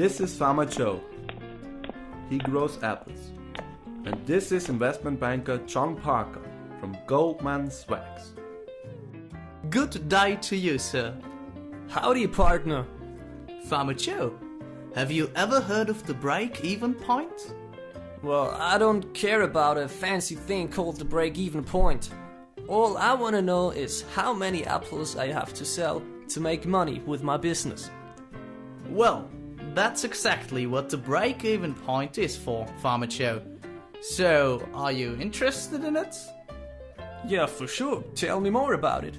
This is Farmer Joe. He grows apples. And this is investment banker John Parker from Goldman Sachs. Good day to you, sir. Howdy, partner. Farmer Joe, have you ever heard of the break-even point? Well, I don't care about a fancy thing called the break-even point. All I want to know is how many apples I have to sell to make money with my business. Well, that's exactly what the break-even point is for, Farmer Joe. So, are you interested in it? Yeah, for sure. Tell me more about it.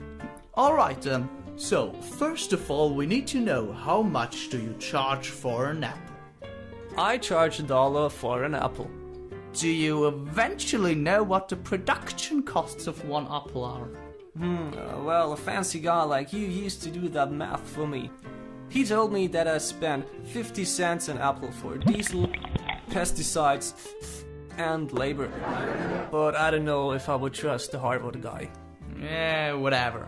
Alright then. So, first of all, we need to know how much do you charge for an apple? I charge $1 for an apple. Do you eventually know what the production costs of one apple are? Well, a fancy guy like you used to do that math for me. He told me that I spend 50 cents an apple for diesel, pesticides, and labor. But I don't know if I would trust the Harvard guy. Yeah, whatever.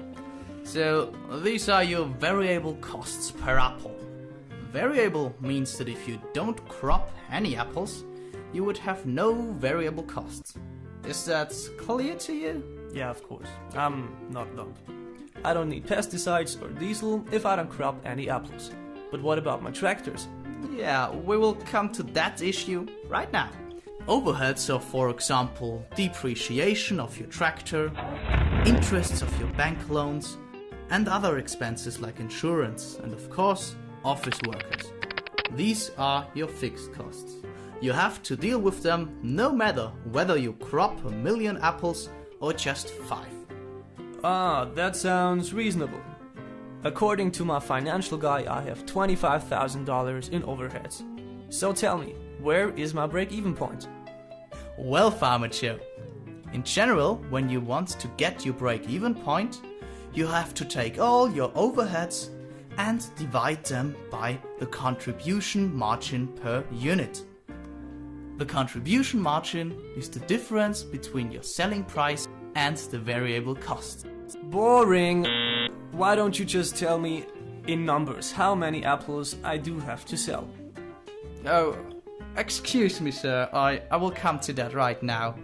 So, these are your variable costs per apple. Variable means that if you don't crop any apples, you would have no variable costs. Is that clear to you? Yeah, of course. I'm not dumb. I don't need pesticides or diesel if I don't crop any apples. But what about my tractors? Yeah, we will come to that issue right now. Overheads are, for example, depreciation of your tractor, interests of your bank loans, and other expenses like insurance and, of course, office workers. These are your fixed costs. You have to deal with them no matter whether you crop 1 million apples or just 5. Ah, that sounds reasonable. According to my financial guy, I have $25,000 in overheads. So tell me, where is my break-even point? Well, Farmer Joe, in general, when you want to get your break-even point, you have to take all your overheads and divide them by the contribution margin per unit. The contribution margin is the difference between your selling price and the variable cost. Boring! Why don't you just tell me in numbers how many apples I do have to sell? Oh, excuse me, sir, I will come to that right now.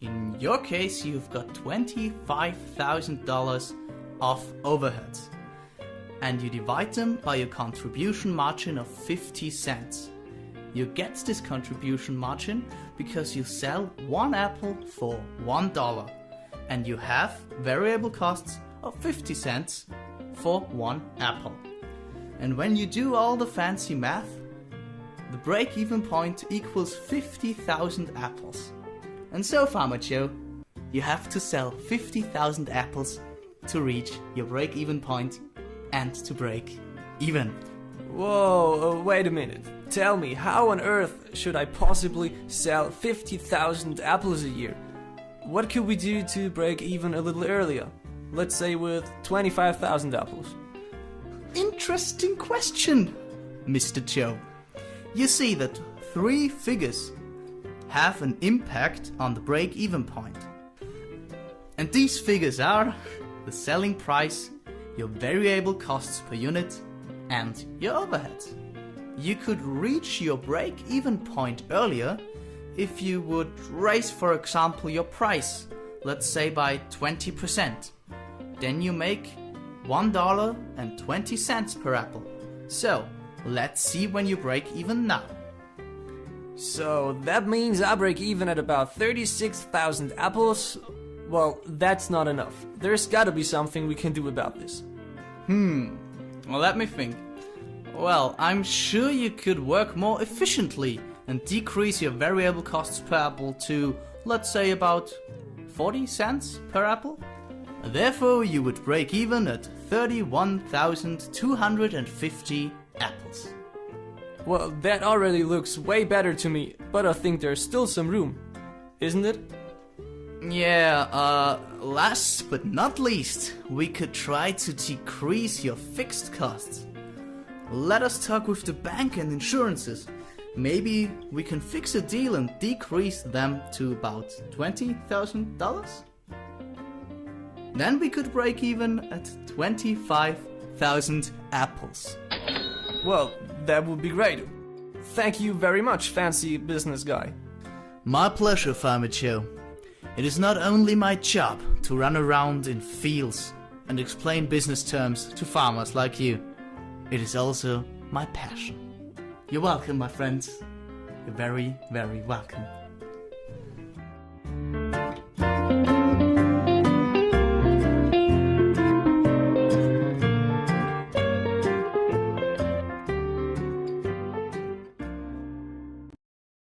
In your case, you've got $25,000 of overheads, and you divide them by your contribution margin of 50 cents. You get this contribution margin because you sell one apple for $1, and you have variable costs of 50 cents for one apple. And when you do all the fancy math, the break-even point equals 50,000 apples. And so, Farmer Joe, you have to sell 50,000 apples to reach your break-even point and to break even. Whoa, wait a minute. Tell me, how on earth should I possibly sell 50,000 apples a year? What could we do to break even a little earlier? Let's say with 25,000 apples. Interesting question, Mr. Joe. You see that 3 figures have an impact on the break-even point. And these figures are the selling price, your variable costs per unit, and your overheads. You could reach your break-even point earlier if you would raise, for example, your price, let's say by 20%. Then you make $1.20 per apple. So, let's see when you break even now. So that means I break even at about 36,000 apples? Well, that's not enough. There's gotta be something we can do about this. Well, let me think. Well, I'm sure you could work more efficiently and decrease your variable costs per apple to, let's say, about 40 cents per apple. Therefore, you would break even at 31,250 apples. Well, that already looks way better to me, but I think there's still some room, isn't it? Yeah, last but not least, we could try to decrease your fixed costs. Let us talk with the bank and insurances. Maybe we can fix a deal and decrease them to about $20,000? Then we could break even at 25,000 apples. Well, That would be great. Thank you very much, fancy business guy. My pleasure, Farmer Joe. It is not only my job to run around in fields and explain business terms to farmers like you. It is also my passion. You're welcome, my friends. You're very, very welcome.